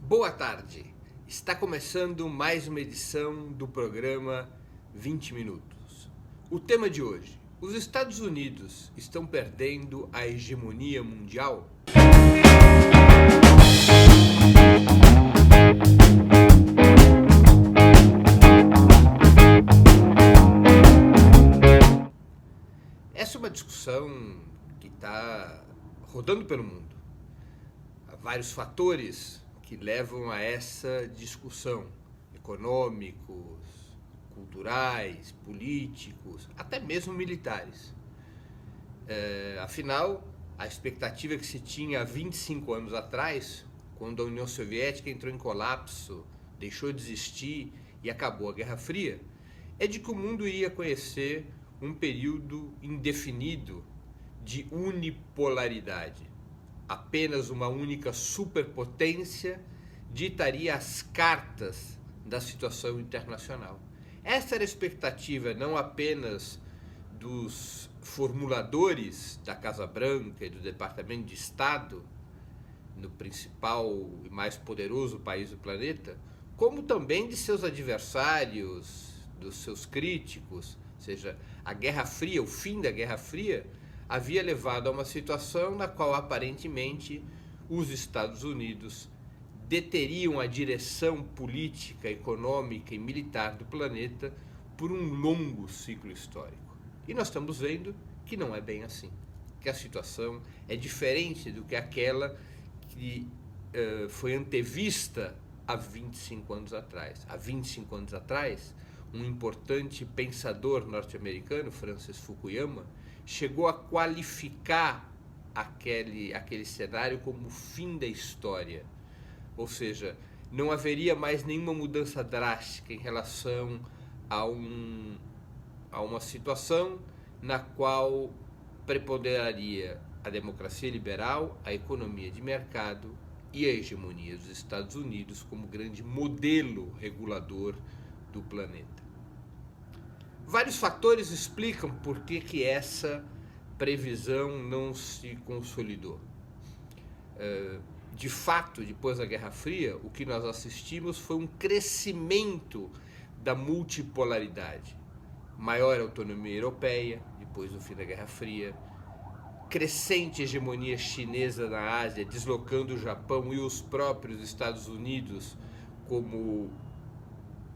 Boa tarde! Está começando mais uma edição do programa 20 Minutos. O tema de hoje: os Estados Unidos estão perdendo a hegemonia mundial? Essa é uma discussão que está rodando pelo mundo. Há vários fatores que levam a essa discussão, econômicos, culturais, políticos, até mesmo militares. Afinal, a expectativa que se tinha há 25 anos atrás, quando a União Soviética entrou em colapso, deixou de existir e acabou a Guerra Fria, é de que o mundo iria conhecer um período indefinido de unipolaridade. Apenas uma única superpotência ditaria as cartas da situação internacional. Essa era a expectativa não apenas dos formuladores da Casa Branca e do Departamento de Estado, no principal e mais poderoso país do planeta, como também de seus adversários, dos seus críticos. Ou seja, a Guerra Fria, o fim da Guerra Fria, havia levado a uma situação na qual aparentemente os Estados Unidos deteriam a direção política, econômica e militar do planeta por um longo ciclo histórico. E nós estamos vendo que não é bem assim, que a situação é diferente do que aquela que foi antevista há 25 anos atrás. Há 25 anos atrás, um importante pensador norte-americano, Francis Fukuyama, chegou a qualificar aquele cenário como o fim da história. Ou seja, não haveria mais nenhuma mudança drástica em relação a uma situação na qual preponderaria a democracia liberal, a economia de mercado e a hegemonia dos Estados Unidos como grande modelo regulador do planeta. Vários fatores explicam por que essa previsão não se consolidou. De fato, depois da Guerra Fria, o que nós assistimos foi um crescimento da multipolaridade. Maior autonomia europeia, depois do fim da Guerra Fria, crescente hegemonia chinesa na Ásia, deslocando o Japão e os próprios Estados Unidos como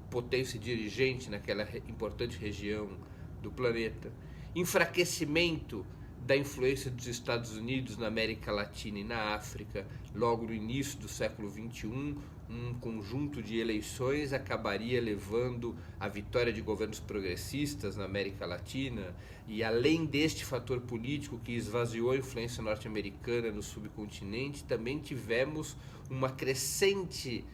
potência dirigente naquela importante região do planeta, enfraquecimento da influência dos Estados Unidos na América Latina e na África. Logo no início do século XXI, um conjunto de eleições acabaria levando à vitória de governos progressistas na América Latina, e além deste fator político que esvaziou a influência norte-americana no subcontinente, também tivemos uma crescente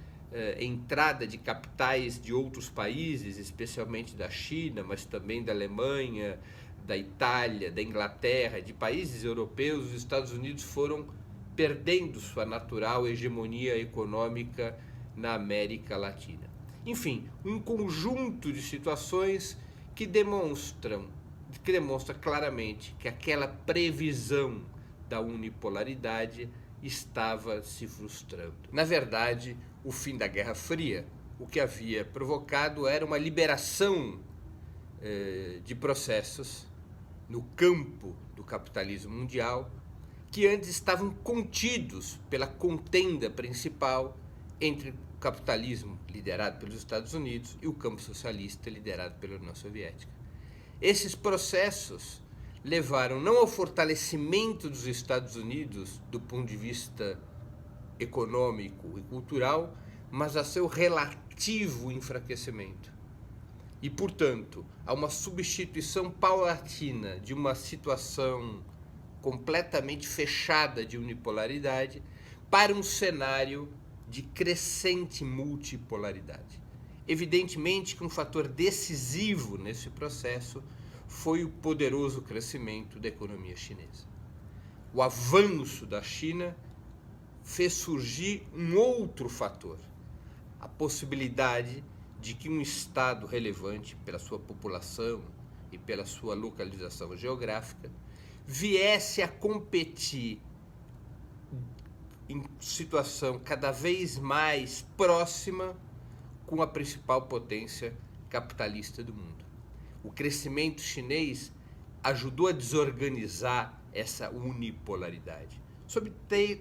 entrada de capitais de outros países, especialmente da China, mas também da Alemanha, da Itália, da Inglaterra, de países europeus. Os Estados Unidos foram perdendo sua natural hegemonia econômica na América Latina. Enfim, um conjunto de situações que demonstra claramente que aquela previsão da unipolaridade estava se frustrando. Na verdade, o fim da Guerra Fria, o que havia provocado era uma liberação de processos no campo do capitalismo mundial que antes estavam contidos pela contenda principal entre o capitalismo liderado pelos Estados Unidos e o campo socialista liderado pela União Soviética. Esses processos levaram não ao fortalecimento dos Estados Unidos do ponto de vista econômico e cultural, mas a seu relativo enfraquecimento. E, portanto, a uma substituição paulatina de uma situação completamente fechada de unipolaridade para um cenário de crescente multipolaridade. Evidentemente que um fator decisivo nesse processo foi o poderoso crescimento da economia chinesa. O avanço da China fez surgir um outro fator, a possibilidade de que um Estado relevante, pela sua população e pela sua localização geográfica, viesse a competir em situação cada vez mais próxima com a principal potência capitalista do mundo. O crescimento chinês ajudou a desorganizar essa unipolaridade, sob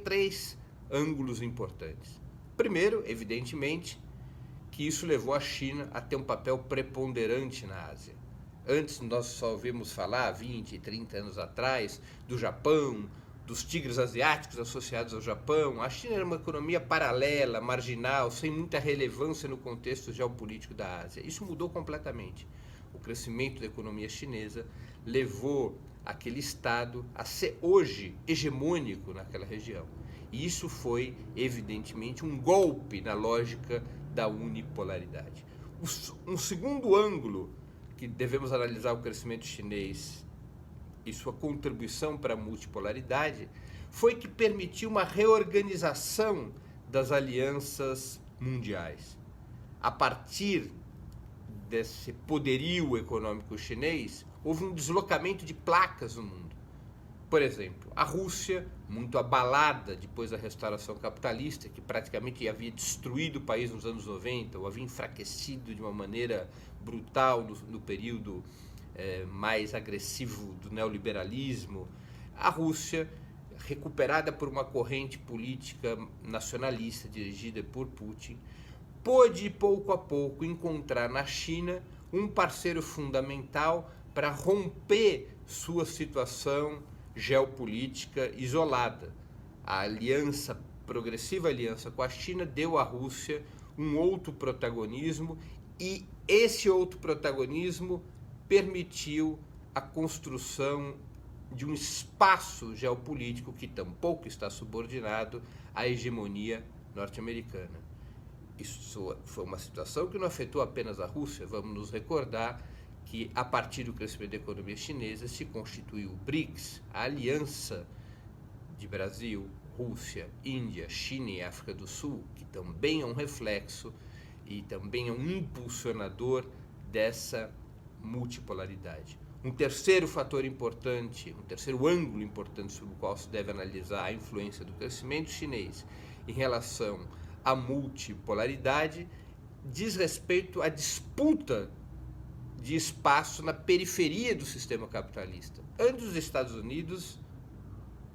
três ângulos importantes. Primeiro, evidentemente, que isso levou a China a ter um papel preponderante na Ásia. Antes nós só ouvimos falar, 20, 30 anos atrás, do Japão, dos tigres asiáticos associados ao Japão. A China era uma economia paralela, marginal, sem muita relevância no contexto geopolítico da Ásia. Isso mudou completamente. O crescimento da economia chinesa levou aquele Estado a ser hoje hegemônico naquela região. E isso foi, evidentemente, um golpe na lógica da unipolaridade. Um segundo ângulo que devemos analisar o crescimento chinês e sua contribuição para a multipolaridade foi que permitiu uma reorganização das alianças mundiais. A partir desse poderio econômico chinês, houve um deslocamento de placas no mundo. Por exemplo, a Rússia, muito abalada depois da restauração capitalista, que praticamente havia destruído o país nos anos 90, ou havia enfraquecido de uma maneira brutal no período mais agressivo do neoliberalismo, a Rússia, recuperada por uma corrente política nacionalista dirigida por Putin, pôde pouco a pouco encontrar na China um parceiro fundamental para romper sua situação geopolítica isolada. A progressiva aliança com a China deu à Rússia um outro protagonismo, e esse outro protagonismo permitiu a construção de um espaço geopolítico que tampouco está subordinado à hegemonia norte-americana. Isso foi uma situação que não afetou apenas a Rússia. Vamos nos recordar que, a partir do crescimento da economia chinesa, se constituiu o BRICS, a aliança de Brasil, Rússia, Índia, China e África do Sul, que também é um reflexo e também é um impulsionador dessa multipolaridade. Um terceiro fator importante, um terceiro ângulo importante sobre o qual se deve analisar a influência do crescimento chinês em relação à multipolaridade diz respeito à disputa de espaço na periferia do sistema capitalista. Antes, os Estados Unidos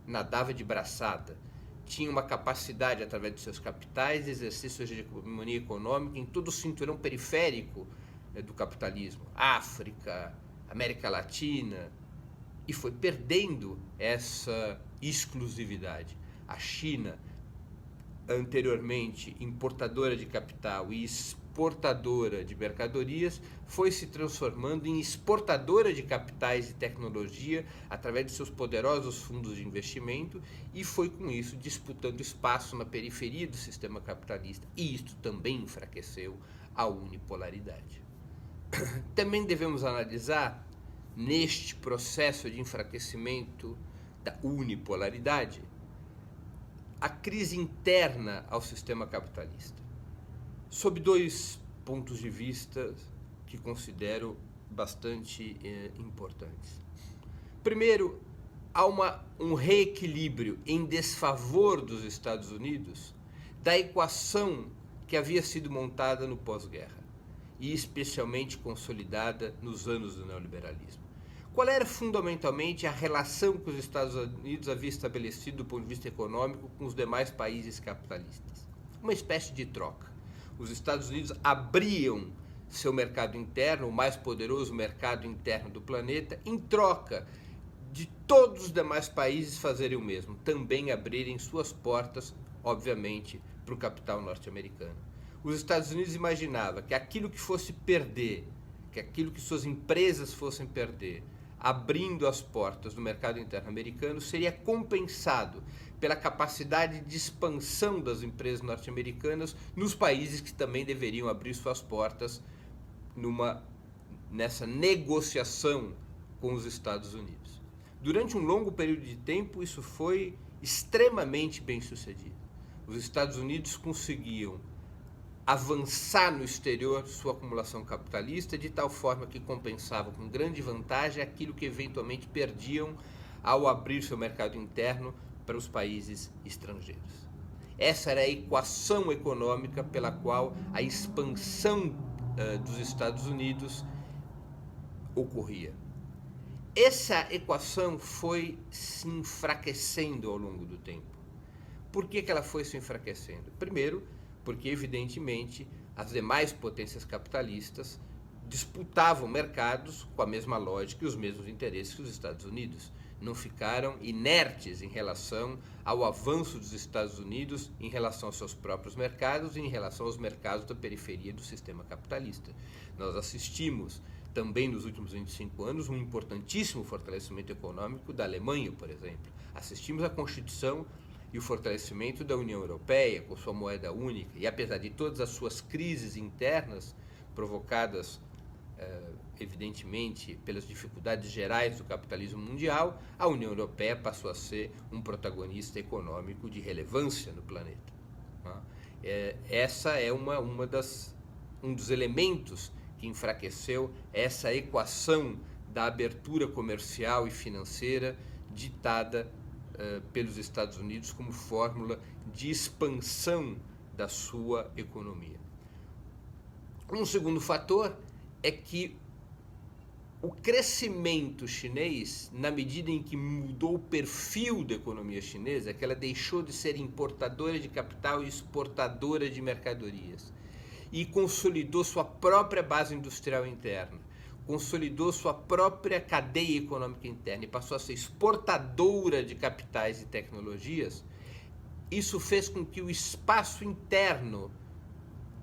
nadava de braçada, tinha uma capacidade, através de seus capitais, de exercer sua hegemonia econômica em todo o cinturão periférico do capitalismo, África, América Latina, e foi perdendo essa exclusividade. A China, anteriormente importadora de capital e exportadora de mercadorias, foi se transformando em exportadora de capitais e tecnologia através de seus poderosos fundos de investimento, e foi com isso disputando espaço na periferia do sistema capitalista, e isto também enfraqueceu a unipolaridade. Também devemos analisar, neste processo de enfraquecimento da unipolaridade, a crise interna ao sistema capitalista, sob dois pontos de vista que considero bastante importantes. Primeiro, há um reequilíbrio em desfavor dos Estados Unidos da equação que havia sido montada no pós-guerra e especialmente consolidada nos anos do neoliberalismo. Qual era fundamentalmente a relação que os Estados Unidos haviam estabelecido do ponto de vista econômico com os demais países capitalistas? Uma espécie de troca. Os Estados Unidos abriam seu mercado interno, o mais poderoso mercado interno do planeta, em troca de todos os demais países fazerem o mesmo, também abrirem suas portas, obviamente, para o capital norte-americano. Os Estados Unidos imaginavam que aquilo que fosse perder, que aquilo que suas empresas fossem perder, abrindo as portas do mercado interno americano, seria compensado pela capacidade de expansão das empresas norte-americanas nos países que também deveriam abrir suas portas nessa negociação com os Estados Unidos. Durante um longo período de tempo, isso foi extremamente bem sucedido. Os Estados Unidos conseguiam avançar no exterior sua acumulação capitalista de tal forma que compensavam com grande vantagem aquilo que eventualmente perdiam ao abrir seu mercado interno para os países estrangeiros. Essa era a equação econômica pela qual a expansão dos Estados Unidos ocorria. Essa equação foi se enfraquecendo ao longo do tempo. Por que ela foi se enfraquecendo? Primeiro, porque evidentemente as demais potências capitalistas disputavam mercados com a mesma lógica e os mesmos interesses que os Estados Unidos. Não ficaram inertes em relação ao avanço dos Estados Unidos em relação aos seus próprios mercados e em relação aos mercados da periferia do sistema capitalista. Nós assistimos também nos últimos 25 anos um importantíssimo fortalecimento econômico da Alemanha, por exemplo. Assistimos à Constituição e o fortalecimento da União Europeia com sua moeda única, e apesar de todas as suas crises internas provocadas evidentemente pelas dificuldades gerais do capitalismo mundial, a União Europeia passou a ser um protagonista econômico de relevância no planeta. Essa é um dos elementos que enfraqueceu essa equação da abertura comercial e financeira ditada pelos Estados Unidos como fórmula de expansão da sua economia. Um segundo fator é que o crescimento chinês, na medida em que mudou o perfil da economia chinesa, que ela deixou de ser importadora de capital e exportadora de mercadorias, e consolidou sua própria base industrial interna, consolidou sua própria cadeia econômica interna e passou a ser exportadora de capitais e tecnologias, isso fez com que o espaço interno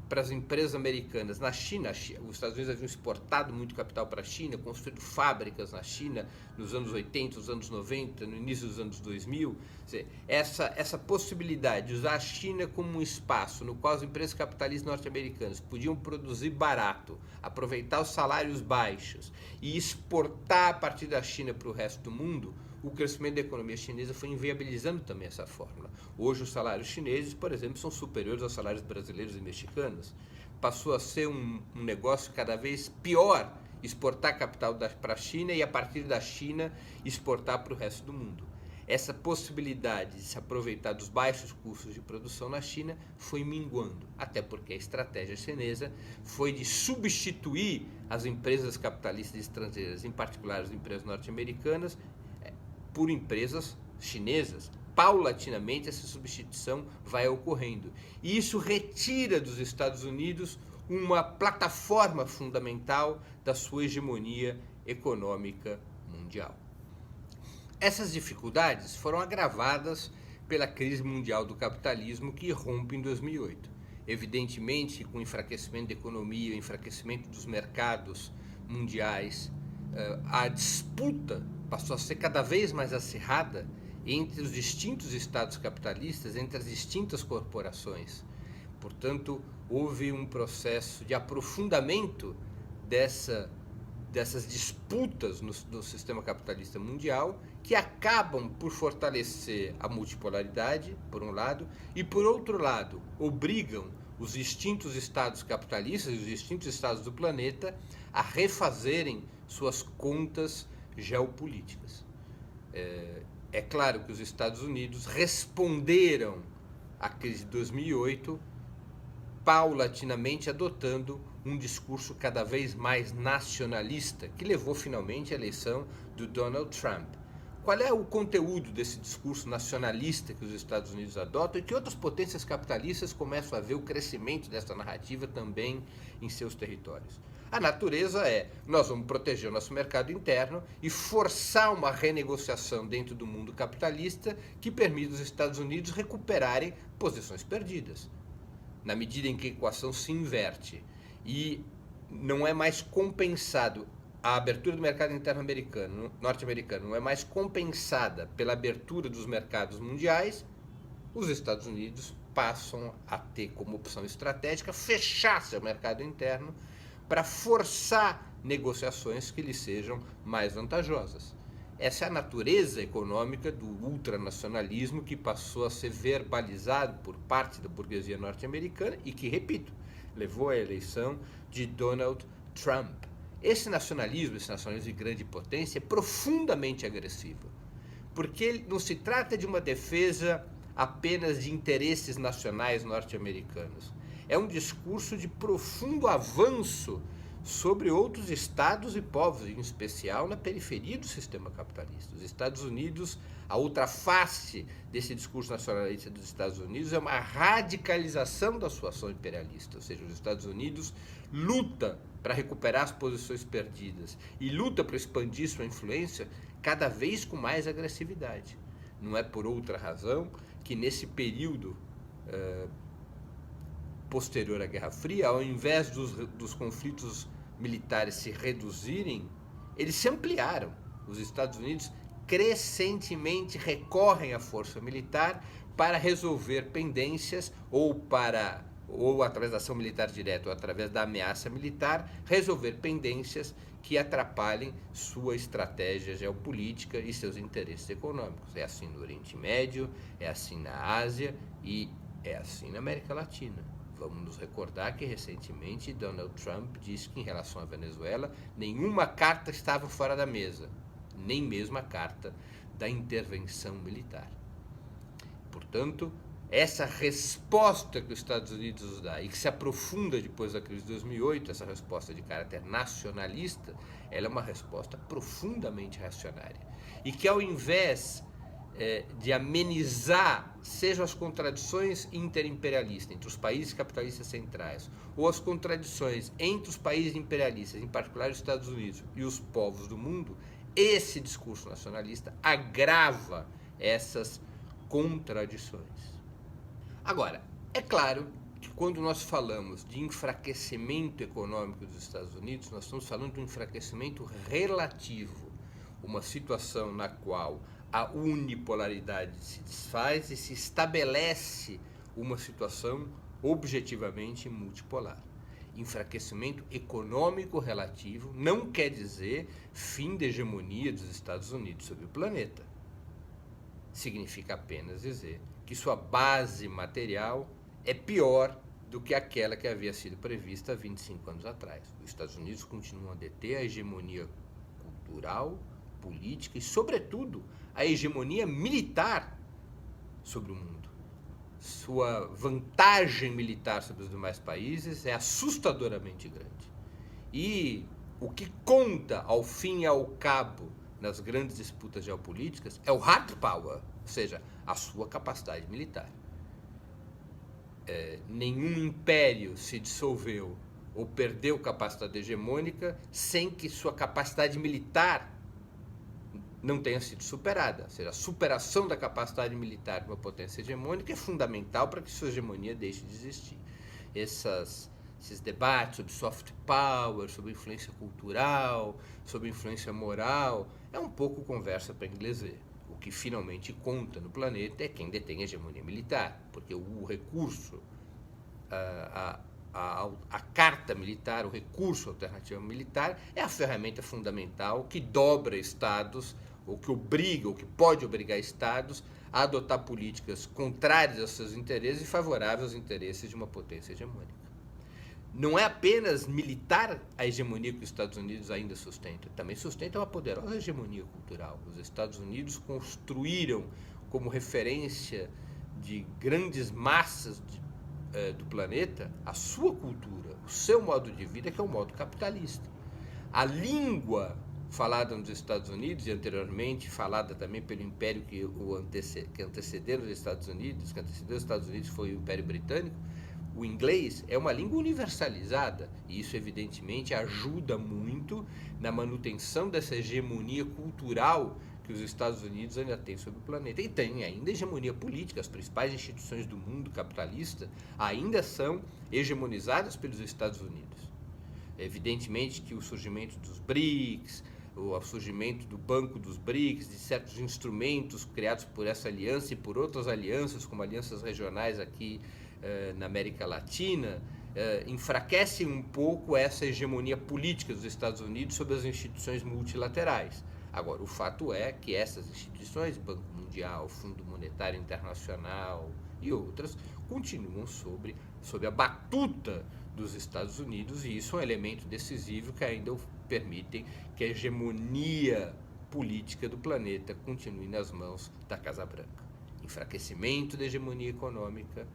para as empresas americanas na China, os Estados Unidos haviam exportado muito capital para a China, construído fábricas na China nos anos 80, nos anos 90, no início dos anos 2000. Essa possibilidade de usar a China como um espaço no qual as empresas capitalistas norte-americanas podiam produzir barato, aproveitar os salários baixos e exportar a partir da China para o resto do mundo, o crescimento da economia chinesa foi inviabilizando também essa fórmula. Hoje os salários chineses, por exemplo, são superiores aos salários brasileiros e mexicanos. Passou a ser um negócio cada vez pior exportar capital para a China e a partir da China exportar para o resto do mundo. Essa possibilidade de se aproveitar dos baixos custos de produção na China foi minguando, até porque a estratégia chinesa foi de substituir as empresas capitalistas estrangeiras, em particular as empresas norte-americanas, por empresas chinesas. Paulatinamente essa substituição vai ocorrendo. E isso retira dos Estados Unidos uma plataforma fundamental da sua hegemonia econômica mundial. Essas dificuldades foram agravadas pela crise mundial do capitalismo que irrompe em 2008. Evidentemente, com o enfraquecimento da economia, o enfraquecimento dos mercados mundiais, a disputa passou a ser cada vez mais acirrada entre os distintos estados capitalistas, entre as distintas corporações. Portanto, houve um processo de aprofundamento dessas disputas no sistema capitalista mundial, que acabam por fortalecer a multipolaridade, por um lado, e por outro lado, obrigam os distintos estados capitalistas e os distintos estados do planeta a refazerem suas contas geopolíticas. É claro que os Estados Unidos responderam à crise de 2008 paulatinamente adotando um discurso cada vez mais nacionalista, que levou finalmente à eleição do Donald Trump. Qual é o conteúdo desse discurso nacionalista que os Estados Unidos adotam e que outras potências capitalistas começam a ver o crescimento dessa narrativa também em seus territórios? A natureza é, nós vamos proteger o nosso mercado interno e forçar uma renegociação dentro do mundo capitalista que permita aos Estados Unidos recuperarem posições perdidas. Na medida em que a equação se inverte e não é mais compensado, a abertura do mercado interno norte-americano não é mais compensada pela abertura dos mercados mundiais, os Estados Unidos passam a ter como opção estratégica fechar seu mercado interno para forçar negociações que lhes sejam mais vantajosas. Essa é a natureza econômica do ultranacionalismo que passou a ser verbalizado por parte da burguesia norte-americana e que, repito, levou à eleição de Donald Trump. Esse nacionalismo de grande potência, é profundamente agressivo, porque não se trata de uma defesa apenas de interesses nacionais norte-americanos. É um discurso de profundo avanço sobre outros estados e povos, em especial na periferia do sistema capitalista. Os Estados Unidos, a outra face desse discurso nacionalista dos Estados Unidos é uma radicalização da sua ação imperialista, ou seja, os Estados Unidos luta para recuperar as posições perdidas e luta para expandir sua influência cada vez com mais agressividade. Não é por outra razão que nesse período posterior à Guerra Fria, ao invés dos conflitos militares se reduzirem, eles se ampliaram. Os Estados Unidos crescentemente recorrem à força militar para resolver pendências ou através da ação militar direta ou através da ameaça militar, resolver pendências que atrapalhem sua estratégia geopolítica e seus interesses econômicos. É assim no Oriente Médio, é assim na Ásia e é assim na América Latina. Vamos nos recordar que recentemente Donald Trump disse que em relação à Venezuela nenhuma carta estava fora da mesa, nem mesmo a carta da intervenção militar. Portanto, essa resposta que os Estados Unidos nos dá e que se aprofunda depois da crise de 2008, essa resposta de caráter nacionalista, ela é uma resposta profundamente reacionária. E que ao invés de amenizar, sejam as contradições interimperialistas entre os países capitalistas centrais ou as contradições entre os países imperialistas, em particular os Estados Unidos e os povos do mundo, esse discurso nacionalista agrava essas contradições. Agora, é claro que quando nós falamos de enfraquecimento econômico dos Estados Unidos, nós estamos falando de um enfraquecimento relativo, uma situação na qual a unipolaridade se desfaz e se estabelece uma situação objetivamente multipolar. Enfraquecimento econômico relativo não quer dizer fim da hegemonia dos Estados Unidos sobre o planeta. Significa apenas dizer que sua base material é pior do que aquela que havia sido prevista há 25 anos atrás. Os Estados Unidos continuam a deter a hegemonia cultural, política e, sobretudo, a hegemonia militar sobre o mundo. Sua vantagem militar sobre os demais países é assustadoramente grande. E o que conta ao fim e ao cabo nas grandes disputas geopolíticas é o hard power, ou seja, a sua capacidade militar. Nenhum império se dissolveu ou perdeu capacidade hegemônica sem que sua capacidade militar não tenha sido superada. Ou seja, a superação da capacidade militar de uma potência hegemônica é fundamental para que sua hegemonia deixe de existir. Esses debates sobre soft power, sobre influência cultural, sobre influência moral, é um pouco conversa para inglês ver. O que finalmente conta no planeta é quem detém a hegemonia militar, porque o recurso, a carta militar, o recurso alternativo militar é a ferramenta fundamental que dobra estados, ou que obriga, ou que pode obrigar estados a adotar políticas contrárias aos seus interesses e favoráveis aos interesses de uma potência hegemônica. Não é apenas militar a hegemonia que os Estados Unidos ainda sustentam, também sustenta uma poderosa hegemonia cultural. Os Estados Unidos construíram como referência de grandes massas do planeta a sua cultura, o seu modo de vida, que é o modo capitalista. A língua falada nos Estados Unidos e anteriormente falada também pelo império que antecedeu os Estados Unidos, foi o Império Britânico, o inglês é uma língua universalizada e isso evidentemente ajuda muito na manutenção dessa hegemonia cultural que os Estados Unidos ainda têm sobre o planeta. E tem ainda hegemonia política, as principais instituições do mundo capitalista ainda são hegemonizadas pelos Estados Unidos. Evidentemente que o surgimento dos BRICS, o surgimento do Banco dos BRICS, de certos instrumentos criados por essa aliança e por outras alianças, como alianças regionais aqui na América Latina, enfraquece um pouco essa hegemonia política dos Estados Unidos sobre as instituições multilaterais. Agora, o fato é que essas instituições, Banco Mundial, Fundo Monetário Internacional e outras, continuam sob a batuta dos Estados Unidos e isso é um elemento decisivo que ainda permitem que a hegemonia política do planeta continue nas mãos da Casa Branca. enfraquecimento da hegemonia econômica,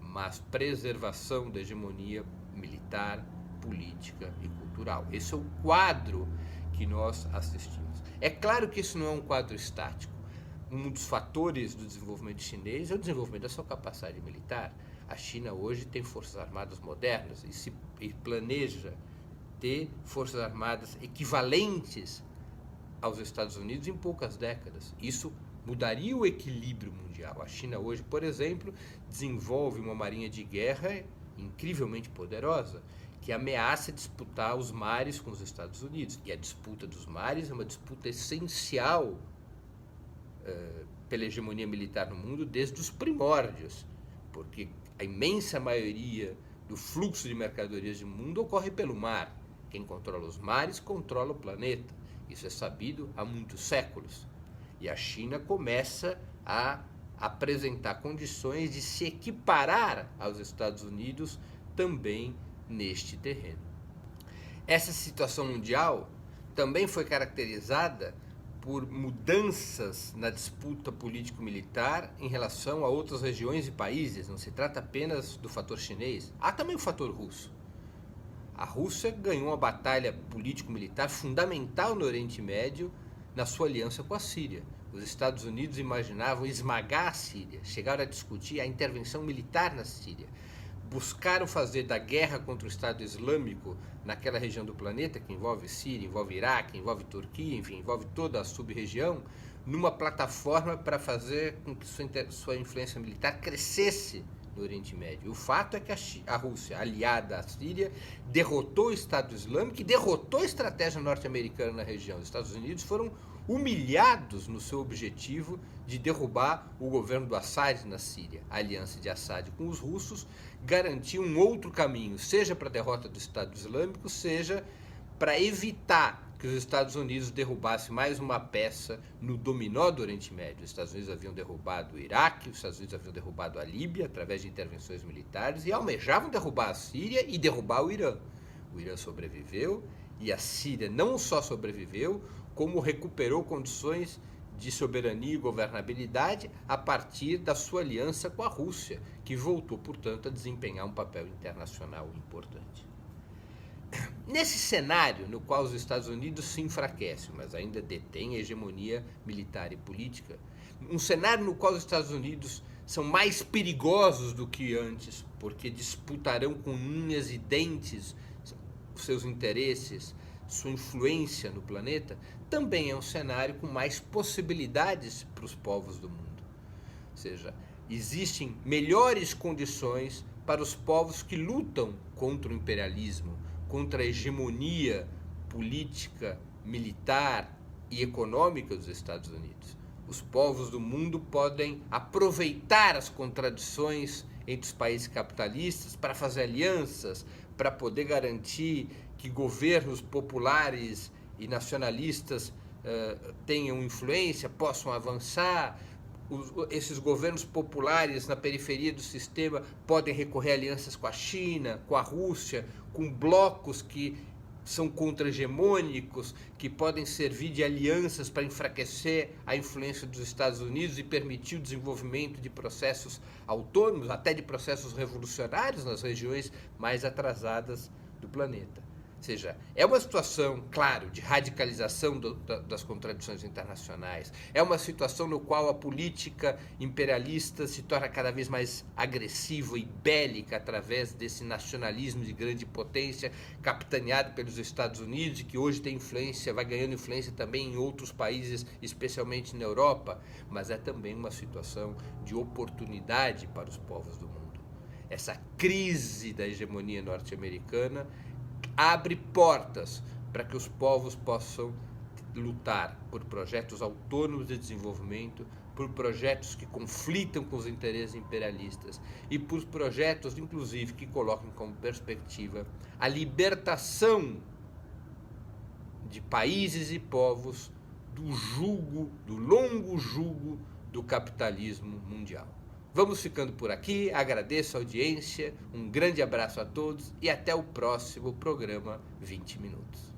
mas preservação da hegemonia militar, política e cultural. Esse é o quadro que nós assistimos. É claro que isso não é um quadro estático. Um dos fatores do desenvolvimento chinês é o desenvolvimento da sua capacidade militar. A China hoje tem forças armadas modernas e planeja ter forças armadas equivalentes aos Estados Unidos em poucas décadas. Isso mudaria o equilíbrio mundial. A China hoje, por exemplo, desenvolve uma marinha de guerra incrivelmente poderosa, que ameaça disputar os mares com os Estados Unidos. E a disputa dos mares é uma disputa essencial pela hegemonia militar no mundo desde os primórdios, porque a imensa maioria do fluxo de mercadorias do mundo ocorre pelo mar. Quem controla os mares controla o planeta. Isso é sabido há muitos séculos. E a China começa a apresentar condições de se equiparar aos Estados Unidos também neste terreno. Essa situação mundial também foi caracterizada por mudanças na disputa político-militar em relação a outras regiões e países. Não se trata apenas do fator chinês, há também o fator russo. A Rússia ganhou uma batalha político-militar fundamental no Oriente Médio na sua aliança com a Síria. Os Estados Unidos imaginavam esmagar a Síria, chegaram a discutir a intervenção militar na Síria. Buscaram fazer da guerra contra o Estado Islâmico naquela região do planeta, que envolve Síria, envolve Iraque, envolve Turquia, enfim, envolve toda a sub-região, numa plataforma para fazer com que sua influência militar crescesse no Oriente Médio. O fato é que a Rússia, aliada à Síria, derrotou o Estado Islâmico e derrotou a estratégia norte-americana na região. Os Estados Unidos foram humilhados no seu objetivo de derrubar o governo do Assad na Síria. A aliança de Assad com os russos garantiu um outro caminho, seja para a derrota do Estado Islâmico, seja para evitar que os Estados Unidos derrubassem mais uma peça no dominó do Oriente Médio. Os Estados Unidos haviam derrubado o Iraque, os Estados Unidos haviam derrubado a Líbia através de intervenções militares e almejavam derrubar a Síria e derrubar o Irã. O Irã sobreviveu e a Síria não só sobreviveu, como recuperou condições de soberania e governabilidade a partir da sua aliança com a Rússia, que voltou, portanto, a desempenhar um papel internacional importante. Nesse cenário no qual os Estados Unidos se enfraquecem, mas ainda detêm a hegemonia militar e política, um cenário no qual os Estados Unidos são mais perigosos do que antes, porque disputarão com unhas e dentes os seus interesses, sua influência no planeta, também é um cenário com mais possibilidades para os povos do mundo. Ou seja, existem melhores condições para os povos que lutam contra o imperialismo, contra a hegemonia política, militar e econômica dos Estados Unidos. Os povos do mundo podem aproveitar as contradições entre os países capitalistas para fazer alianças, para poder garantir que governos populares e nacionalistas tenham influência, possam avançar. Esses governos populares na periferia do sistema podem recorrer a alianças com a China, com a Rússia, com blocos que são contra-hegemônicos, que podem servir de alianças para enfraquecer a influência dos Estados Unidos e permitir o desenvolvimento de processos autônomos, até de processos revolucionários nas regiões mais atrasadas do planeta. Ou seja, é uma situação, claro, de radicalização das contradições internacionais. É uma situação no qual a política imperialista se torna cada vez mais agressiva e bélica através desse nacionalismo de grande potência capitaneado pelos Estados Unidos, que hoje tem influência, vai ganhando influência também em outros países, especialmente na Europa, mas é também uma situação de oportunidade para os povos do mundo. Essa crise da hegemonia norte-americana abre portas para que os povos possam lutar por projetos autônomos de desenvolvimento, por projetos que conflitam com os interesses imperialistas e por projetos, inclusive, que colocam como perspectiva a libertação de países e povos do jugo, do longo jugo do capitalismo mundial. Vamos ficando por aqui, agradeço a audiência, um grande abraço a todos e até o próximo programa 20 Minutos.